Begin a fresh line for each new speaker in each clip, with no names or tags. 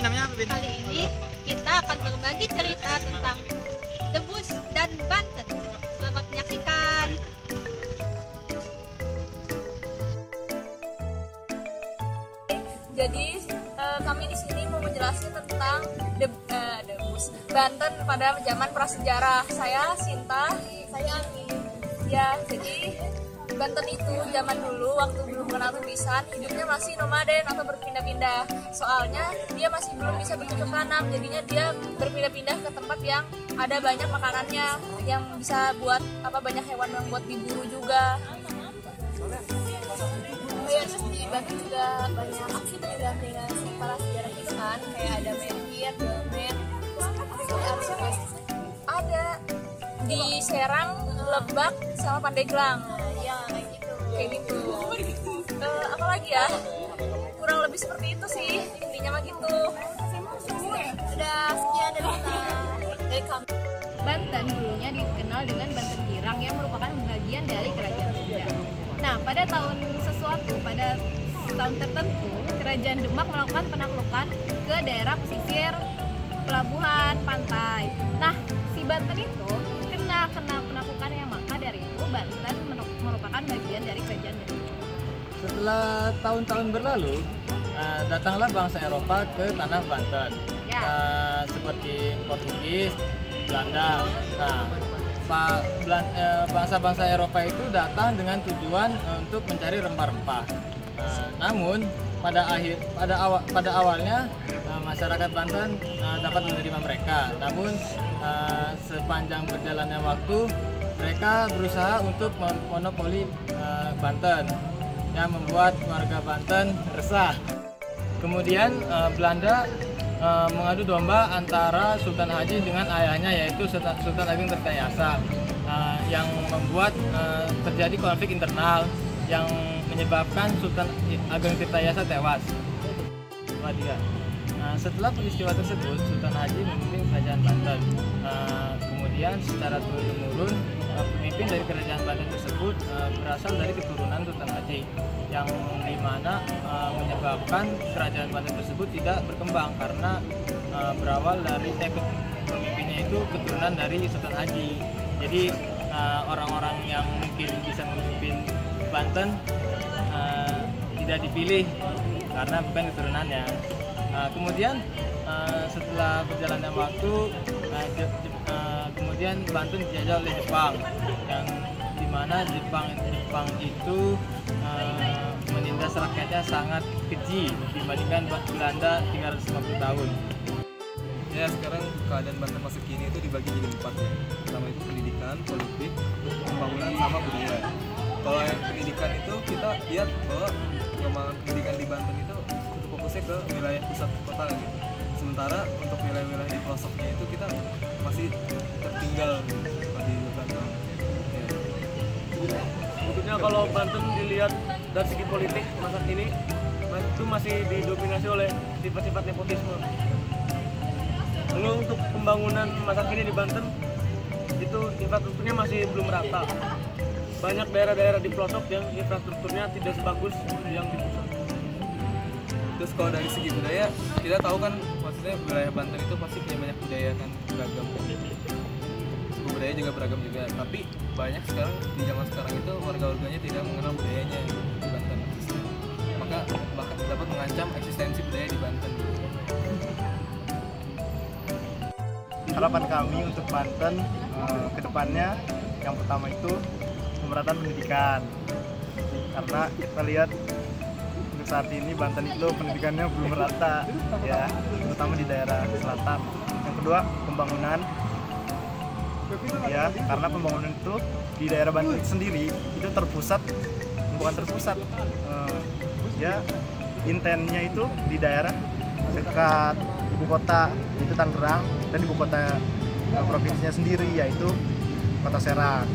namanya apa, Bin?
Kali ini kita akan berbagi cerita tentang Debus dan Banten. Selamat menyaksikan.
Jadi kami di sini mau menjelaskan tentang Debus Banten pada zaman prasejarah. Saya Sinta, saya Ani. Ya, jadi Banten itu zaman dulu waktu belum kenal tulisan, hidupnya masih nomaden atau berpindah-pindah. Soalnya dia masih belum bisa bercocok tanam, jadinya dia berpindah-pindah ke tempat yang ada banyak makanannya, yang bisa buat banyak hewan yang buat diburu juga. Ya, terus di Banten juga banyak aksi peninggalan para sejarah itu kan, kayak ada menhir, dolmen, ada di Serang, Lebak, sama Pandeglang. Ya, kayak gitu. Apa lagi ya? Kurang lebih seperti itu sih, intinya mah gitu. Sudah sekian dari kami.
Banten dulunya dikenal dengan Banten Girang yang merupakan bagian dari kerajaan Sunda. Nah, pada tahun tertentu, kerajaan Demak melakukan penaklukan ke daerah pesisir, pelabuhan, pantai. Nah, si Banten itu kena penaklukan yang maka dari itu Banten merupakan bagian dari kerajaan Demak.
Setelah tahun-tahun berlalu, datanglah bangsa Eropa ke tanah Banten,
Ya.
Seperti Portugis, Belanda. Nah, bangsa-bangsa Eropa itu datang dengan tujuan untuk mencari rempah-rempah. Namun pada awalnya masyarakat Banten dapat menerima mereka. Namun sepanjang berjalannya waktu, mereka berusaha untuk memonopoli Banten, yang membuat warga Banten resah. Kemudian Belanda mengadu domba antara Sultan Haji dengan ayahnya, yaitu Sultan Agung Tirtayasa, yang membuat terjadi konflik internal yang menyebabkan Sultan Agung Tirtayasa tewas. Setelah peristiwa tersebut, Sultan Haji memimpin kerajaan Banten. Kemudian secara turun-temurun, pemimpin dari kerajaan Banten tersebut berasal dari keturunan Sultan Haji, yang dimana menyebabkan kerajaan Banten tersebut tidak berkembang karena berawal dari pemimpinnya itu keturunan dari Sultan Haji. Jadi orang-orang yang mungkin bisa memimpin Banten tidak dipilih karena bukan keturunannya. Kemudian setelah berjalannya waktu, kemudian Banten dijajah oleh Jepang, yang dimana Jepang itu menindas rakyatnya sangat keji dibandingkan Belanda 350 tahun.
Ya, sekarang keadaan Banten masa kini itu dibagi jadi 4 ya. Pertama itu pendidikan, politik, pembangunan, sama budaya. Kalau yang pendidikan itu kita lihat bahwa pengembangan pendidikan di Banten itu fokusnya ke wilayah pusat kota gitu. Sementara untuk wilayah-wilayah di pelosoknya itu kita masih tertinggal di Banten.
Maksudnya kalau Banten dilihat dari segi politik masa kini itu masih didominasi oleh sifat-sifat nepotisme. Lalu untuk pembangunan masa kini di Banten itu infrastrukturnya masih belum rata. Banyak daerah-daerah di pelosok yang infrastrukturnya tidak sebagus yang di pusat.
Terus kalau dari segi budaya, kita tahu kan maksudnya wilayah Banten itu pasti punya banyak budaya kan, beragam. Suku budaya juga beragam juga, tapi banyak sekarang di zaman sekarang itu warga-warganya tidak mengenal budayanya di Banten. Maka bahkan dapat mengancam eksistensi budaya di Banten.
Harapan kami untuk Banten ke depannya, yang pertama itu pemerataan pendidikan, karena kita lihat untuk saat ini Banten itu pendidikannya belum merata ya, terutama di daerah selatan. Yang kedua, pembangunan ya, karena pembangunan itu di daerah Banten itu sendiri itu bukan terpusat ya, intennya itu di daerah dekat ibu kota, itu Tangerang, dan ibu kota provinsinya sendiri yaitu Kota Serang.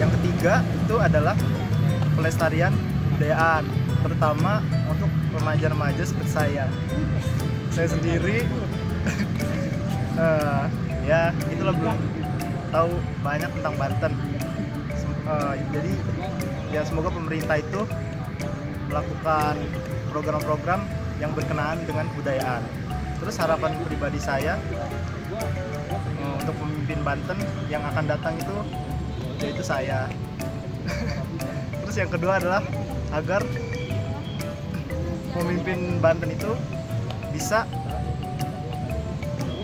Yang ketiga itu adalah pelestarian kebudayaan, terutama untuk remaja-remaja seperti saya sendiri ya itulah, belum tahu banyak tentang Banten. Jadi ya semoga pemerintah itu melakukan program-program yang berkenaan dengan kebudayaan. Terus harapan pribadi saya untuk pemimpin Banten yang akan datang itu yaitu saya. Terus yang kedua adalah agar pemimpin Banten itu bisa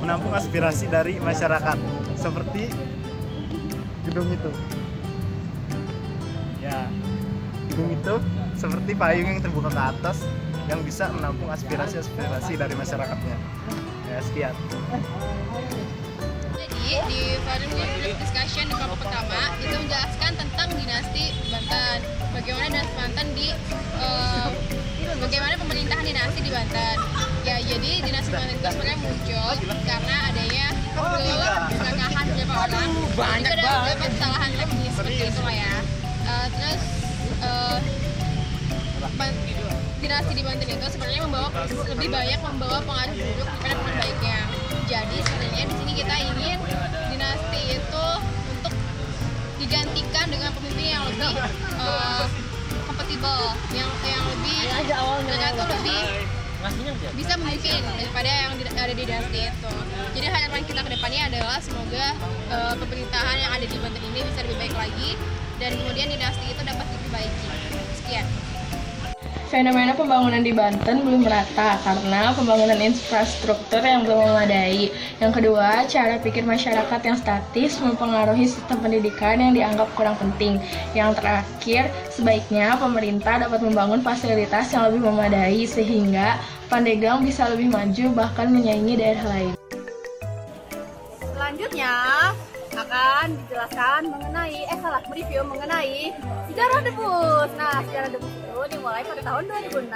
menampung aspirasi dari masyarakat seperti gedung itu. Ya, gedung itu seperti payung yang terbuka ke atas yang bisa menampung aspirasi dari masyarakatnya. Ya, sekian.
Jadi di forum group discussion di kelompok pertama itu menjelaskan tentang dinasti Banten, bagaimana dinasti Banten bagaimana pemerintahan dinasti di Banten. Ya, jadi dinasti Banten itu sebenarnya muncul karena adanya keserakahan beberapa orang. Itu ada beberapa kesalahan teknis seperti itu lah ya. Terus dinasti di Banten itu sebenarnya lebih banyak membawa pengaruh buruk daripada pengaruh baiknya. Jadi sebenarnya di sini kita ingin dinasti itu untuk digantikan dengan pemimpin yang lebih kompatibel, yang lebih mereka tuh lebih bisa memimpin daripada yang ada di dinasti itu. Jadi harapan kita ke depannya adalah semoga pemerintahan yang ada di Banten ini bisa lebih baik lagi dan kemudian dinasti itu dapat diperbaiki. Sekian.
Fenomena pembangunan di Banten belum merata karena pembangunan infrastruktur yang belum memadai. Yang kedua, cara pikir masyarakat yang statis mempengaruhi sistem pendidikan yang dianggap kurang penting. Yang terakhir, sebaiknya pemerintah dapat membangun fasilitas yang lebih memadai sehingga Pandeglang bisa lebih maju bahkan menyaingi daerah lain.
Selanjutnya akan dijelaskan mereview mengenai sejarah debus. Nah, sejarah debus itu dimulai pada tahun 2006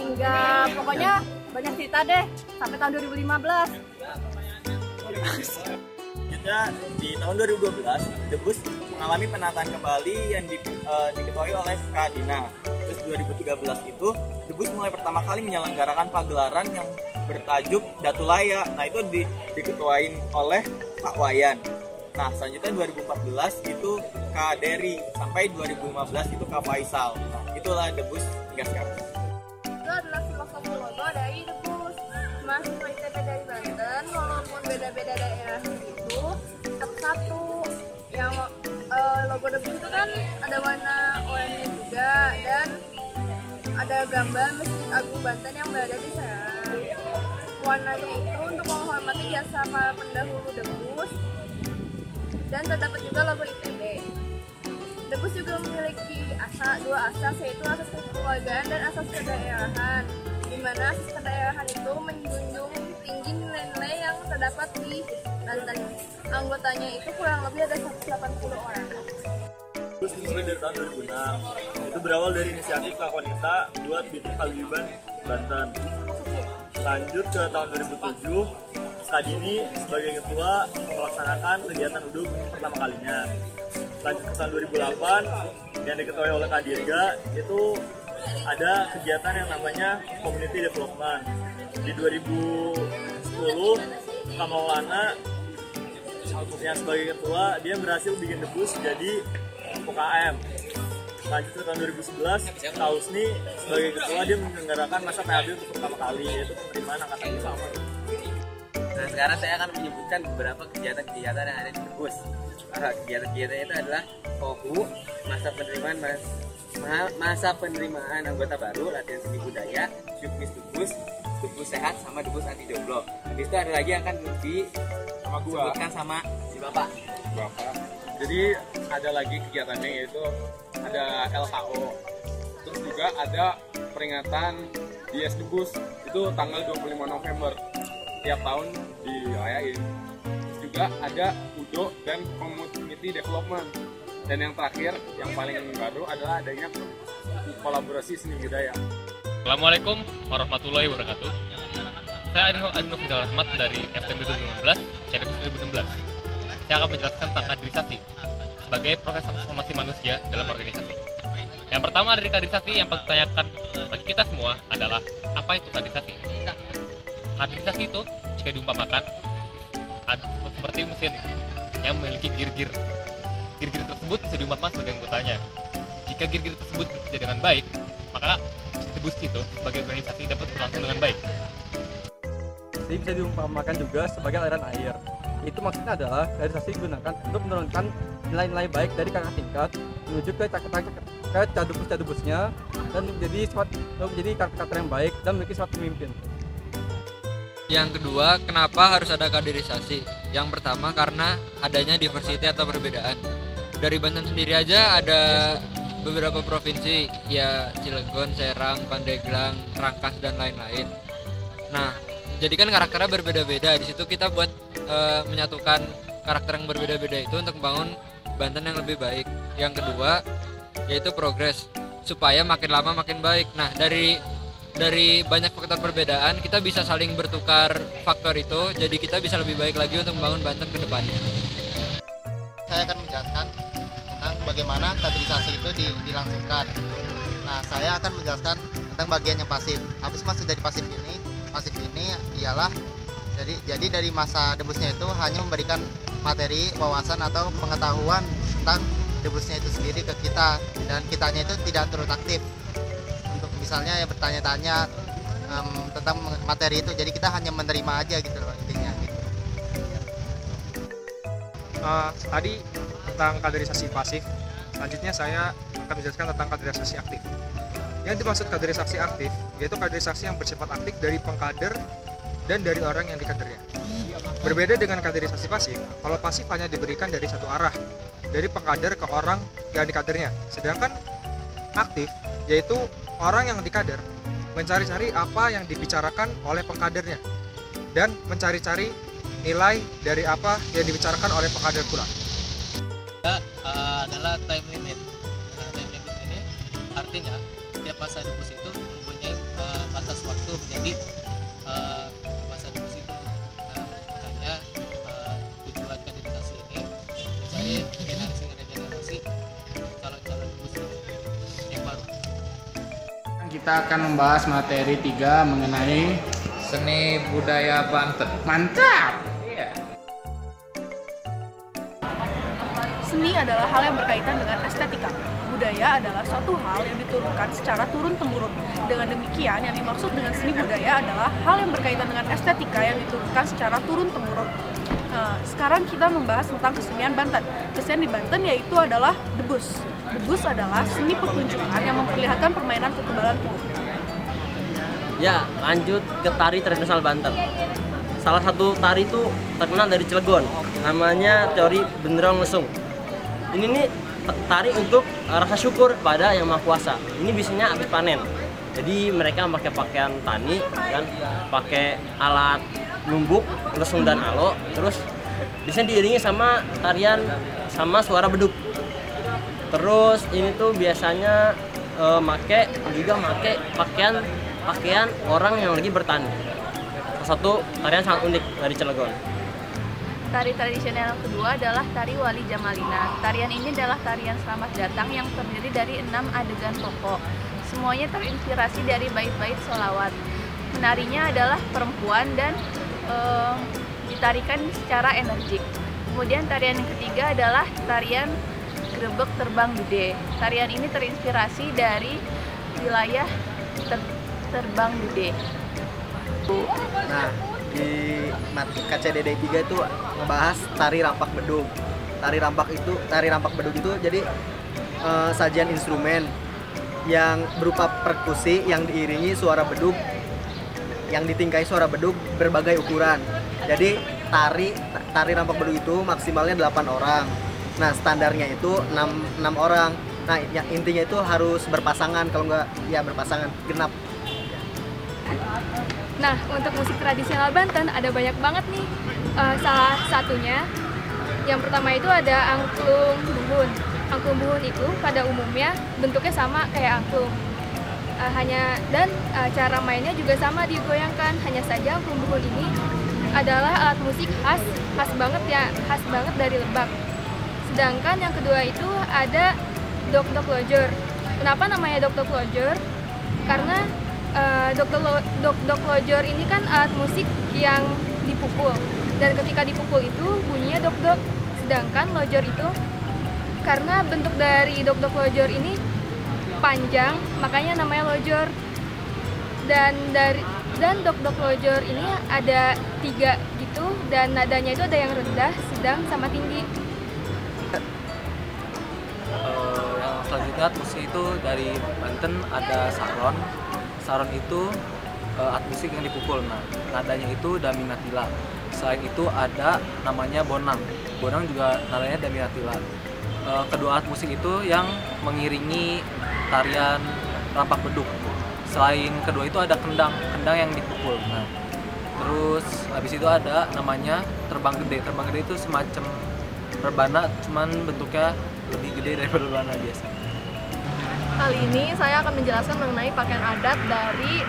hingga pokoknya banyak cerita deh sampai tahun 2015.
Selanjutnya di tahun 2012 debus mengalami penataan kembali yang diketuai oleh Kak Dina. Terus 2013 itu debus mulai pertama kali menyelenggarakan pagelaran yang bertajuk Datulaya. Nah, itu diketuain oleh Pak Wayan. Nah, selanjutnya 2014 itu Kak Dery, sampai 2015 itu Kak Faisal. Nah, itulah debus hingga sekarang.
Itu adalah filosofi logo dari debus. Mahasiswa ITB dari Banten, walaupun beda-beda daerah itu satu-satu. Yang logo debus itu kan ada warna oranye juga dan ada gambar Masjid Agung Banten yang berada di sana. Warnanya itu untuk menghormati jasa para pendahulu debus dan terdapat juga logo ITB. Debus juga memiliki dua asas, yaitu asas kekeluargaan dan asas kedaerahan, di mana asas kedaerahan itu menjunjung tinggi nilai-nilai yang terdapat di Banten. Anggotanya itu kurang lebih ada 180 orang.
Debus dimulai dari tahun 2006. Itu berawal dari inisiatif Kak Konita buat bikin paguyuban Banten. Lanjut ke tahun 2007, Kak Dini sebagai ketua melaksanakan kegiatan UDUK pertama kalinya. Lanjut ke tahun 2008 yang diketuai oleh Kak Dirga, itu ada kegiatan yang namanya Community Development. Di 2010 Kak Maulana yang sebagai ketua, dia berhasil bikin debus jadi UKM. Lanjut ke tahun 2011, Kak Husni sebagai ketua, dia menyelenggarakan masa PAB untuk pertama kali, yaitu penerimaan angkatan bersama.
Nah, sekarang saya akan menyebutkan beberapa kegiatan-kegiatan yang ada di debus. Kegiatan-kegiatan itu adalah FOHU, masa penerimaan anggota baru, latihan seni budaya, Juknis debus, debus sehat, sama debus anti jomblo. Habis itu ada lagi yang akan disebutkan sama si Bapak.
Jadi ada lagi kegiatannya, yaitu ada LKO, terus juga ada peringatan DS Debus, itu tanggal 25 November tiap tahun dirayain. Terus juga ada UDO dan Community Development, dan yang terakhir yang paling baru adalah adanya kolaborasi seni budaya.
Assalamualaikum warahmatullahi wabarakatuh. Saya Adino Fidal Rahmat dari FTB 2015, CDP 2016. Saya akan menjelaskan tentang kaderisasi sebagai proses transformasi manusia dalam organisasi. Yang pertama dari kaderisasi yang perlu ditanyakan bagi kita semua adalah apa itu kaderisasi? Kaderisasi itu jika diumpamakan seperti mesin yang memiliki gir-gir. Gir-gir tersebut bisa diumpamakan sebagai anggotanya. Jika gir-gir tersebut bekerja dengan baik, maka distribusi itu sebagai organisasi dapat berlangsung dengan baik.
Jadi bisa diumpamakan juga sebagai aliran air. Itu maksudnya adalah kaderisasi digunakan untuk menurunkan nilai-nilai baik dari kakak tingkat menuju ke cadubus-cadubusnya dan menjadi karakter yang baik dan memiliki sifat pemimpin.
Yang kedua, kenapa harus ada kaderisasi? Yang pertama karena adanya diversity atau perbedaan. Dari Banten sendiri aja ada beberapa provinsi, ya Cilegon, Serang, Pandeglang, Rangkas dan lain-lain. Nah, jadi kan karakternya berbeda-beda. Di situ kita buat menyatukan karakter yang berbeda-beda itu untuk membangun Banten yang lebih baik. Yang kedua yaitu progres, supaya makin lama makin baik. Nah, dari banyak faktor perbedaan kita bisa saling bertukar faktor itu, jadi kita bisa lebih baik lagi untuk membangun Banten ke depannya.
Saya akan menjelaskan tentang bagaimana kaderisasi itu dilangsungkan. Nah, saya akan menjelaskan tentang bagian yang pasif. Apa sih maksud dari pasif ini? Pasif ini ialah jadi dari masa debusnya itu hanya memberikan materi, wawasan atau pengetahuan tentang debusnya itu sendiri ke kita, dan kitanya itu tidak turut aktif untuk misalnya ya bertanya-tanya tentang materi itu. Jadi kita hanya menerima aja gitu loh intinya gitu.
Tadi tentang kaderisasi pasif, selanjutnya saya akan menjelaskan tentang kaderisasi aktif. Yang dimaksud kaderisasi aktif yaitu kaderisasi yang bersifat aktif dari pengkader dan dari orang yang dikadernya. Berbeda dengan kaderisasi pasif, kalau pasif hanya diberikan dari satu arah, dari pengkader ke orang yang dikadernya. Sedangkan aktif yaitu orang yang dikader mencari-cari apa yang dibicarakan oleh pengkadernya dan mencari-cari nilai dari apa yang dibicarakan oleh pengkader pula.
Adalah time limit. Nah, time limit ini artinya setiap masa debus itu mempunyai batas waktu menjadi masa debus itu. Nah, makanya tujuan kaderisasi ini mencari generasi calon-calon debus yang baru.
Kita akan membahas materi 3 mengenai seni budaya Banten. Mantap!
Seni adalah hal yang berkaitan dengan estetika. Budaya adalah suatu hal yang diturunkan secara turun-temurun. Dengan demikian, yang dimaksud dengan seni budaya adalah hal yang berkaitan dengan estetika yang diturunkan secara turun-temurun. Nah, sekarang kita membahas tentang kesenian Banten. Kesenian di Banten yaitu adalah debus. Debus adalah seni pertunjukan yang memperlihatkan permainan kekebalan tubuh.
Ya, lanjut ke tari tradisional Banten. Salah satu tari itu terkenal dari Cilegon, namanya teori Benderang Lesung. Ini nih tari untuk rasa syukur pada Yang Maha Kuasa. Ini biasanya habis panen. Jadi mereka pakai pakaian tani dan pakai alat lumbuk, lesung dan alo. Terus biasanya diiringi sama tarian sama suara beduk. Terus ini tuh biasanya make pakaian orang yang lagi bertani. Salah satu tarian sangat unik dari Cilegon.
Tari tradisional yang kedua adalah tari Wali Jamalina. Tarian ini adalah tarian selamat datang yang terdiri dari 6 adegan pokok. Semuanya terinspirasi dari bait-bait sholawat. Penarinya adalah perempuan dan ditarikan secara energik. Kemudian tarian yang ketiga adalah tarian Grebek Terbang Gede. Tarian ini terinspirasi dari wilayah Terbang Gede.
Nah, di KCDD 3 itu membahas tari rampak bedug. Tari rampak bedug itu jadi sajian instrumen yang berupa perkusi yang diiringi suara bedug, yang ditingkai suara bedug berbagai ukuran. Jadi tari rampak bedug itu maksimalnya 8 orang. Nah, standarnya itu 6 orang. Nah, yang intinya itu harus berpasangan, kalau nggak ya berpasangan genap.
Nah, untuk musik tradisional Banten ada banyak banget nih. Salah satunya, yang pertama itu ada angklung buhun. Angklung buhun itu pada umumnya bentuknya sama kayak angklung. Cara mainnya juga sama digoyangkan. Hanya saja angklung buhun ini adalah alat musik khas banget dari Lebak. Sedangkan yang kedua itu ada dok-dok lojor. Kenapa namanya dok-dok lojor? Karena dok-dok lojor ini kan alat musik yang dipukul, dan ketika dipukul itu bunyinya dok-dok. Sedangkan lojor itu karena bentuk dari dok-dok lojor ini panjang, makanya namanya lojor. Dan dok-dok lojor ini ada 3 gitu, dan nadanya itu ada yang rendah, sedang, sama tinggi.
Yang selanjutnya alat musik itu dari Banten ada saron. Saron itu alat musik yang dipukul. Nah, nadanya itu daminatila. Selain itu ada namanya bonang. Bonang juga nadanya daminatila. Kedua alat musik itu yang mengiringi tarian rampak beduk. Selain kedua itu ada kendang yang dipukul. Nah, terus habis itu ada namanya terbang gede. Terbang gede itu semacam rebana, cuman bentuknya lebih gede daripada rebana biasa.
Kali ini saya akan menjelaskan mengenai pakaian adat dari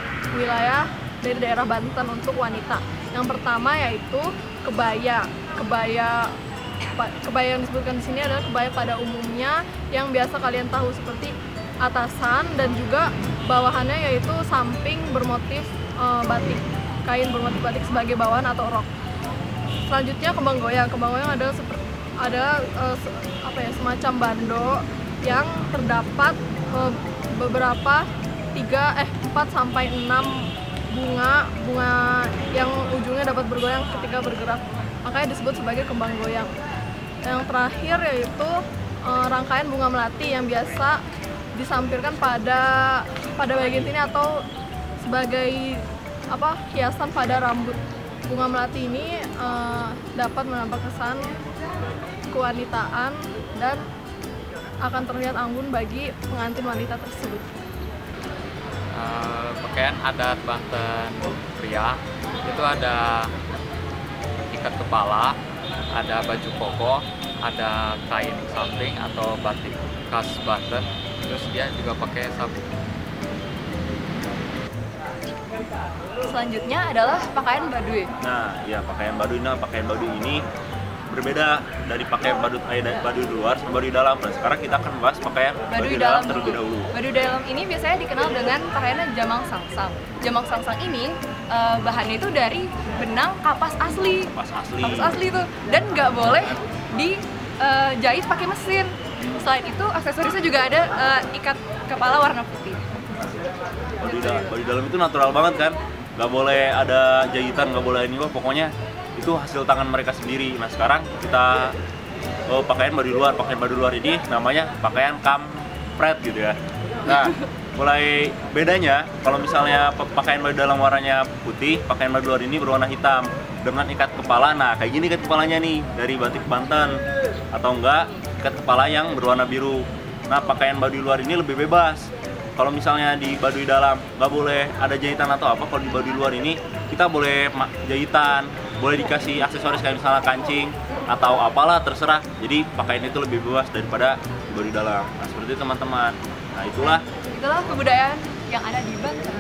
daerah Banten untuk wanita. Yang pertama yaitu kebaya. Kebaya yang disebutkan di sini adalah kebaya pada umumnya yang biasa kalian tahu, seperti atasan dan juga bawahannya yaitu samping bermotif batik, kain bermotif batik sebagai bawahan atau rok. Selanjutnya kembang goyang. Kembang goyang adalah semacam bando yang terdapat beberapa 4 sampai 6 bunga yang ujungnya dapat bergoyang ketika bergerak, makanya disebut sebagai kembang goyang. Yang terakhir yaitu rangkaian bunga melati yang biasa disampirkan pada bagian sini atau sebagai hiasan pada rambut. Bunga melati ini dapat menambah kesan kewanitaan dan akan terlihat anggun bagi pengantin wanita tersebut.
Pakaian adat Banten pria itu ada ikat kepala, ada baju koko, ada kain samping atau batik khas Banten, terus dia juga pakai sabuk.
Selanjutnya adalah pakaian Baduy.
Nah, ya pakaian Baduy ini berbeda dari pakaian Baduy luar sama Baduy dalam. Nah, sekarang kita akan bahas pakaian Baduy dalam terlebih dahulu.
Baduy dalam ini biasanya dikenal dengan pakaiannya jamang sangsang. Jamang sangsang ini bahannya itu dari benang kapas asli. Kapas asli itu, dan nggak boleh dijahit pakai mesin. Selain itu aksesorisnya juga ada ikat kepala warna putih.
Baduy dalam itu natural banget kan, nggak boleh ada jahitan, nggak boleh ini, pokoknya itu hasil tangan mereka sendiri. Nah, sekarang kita pakaian Baduy luar. Pakaian Baduy luar ini namanya pakaian kampret gitu ya. Nah, mulai bedanya kalau misalnya pakaian Baduy dalam warnanya putih, pakaian Baduy luar ini berwarna hitam dengan ikat kepala. Nah, kayak gini ikat kepalanya nih dari batik Banten, atau enggak ikat kepala yang berwarna biru. Nah, pakaian Baduy luar ini lebih bebas. Kalau misalnya di Baduy dalam nggak boleh ada jahitan atau apa, kalau di Baduy luar ini kita boleh jahitan, boleh dikasih aksesoris kayak misalnya kancing atau apalah, terserah. Jadi pakaian itu lebih bebas daripada di Baduy dalam. Nah, seperti itu teman-teman. Nah, itulah
kebudayaan yang ada di Banten.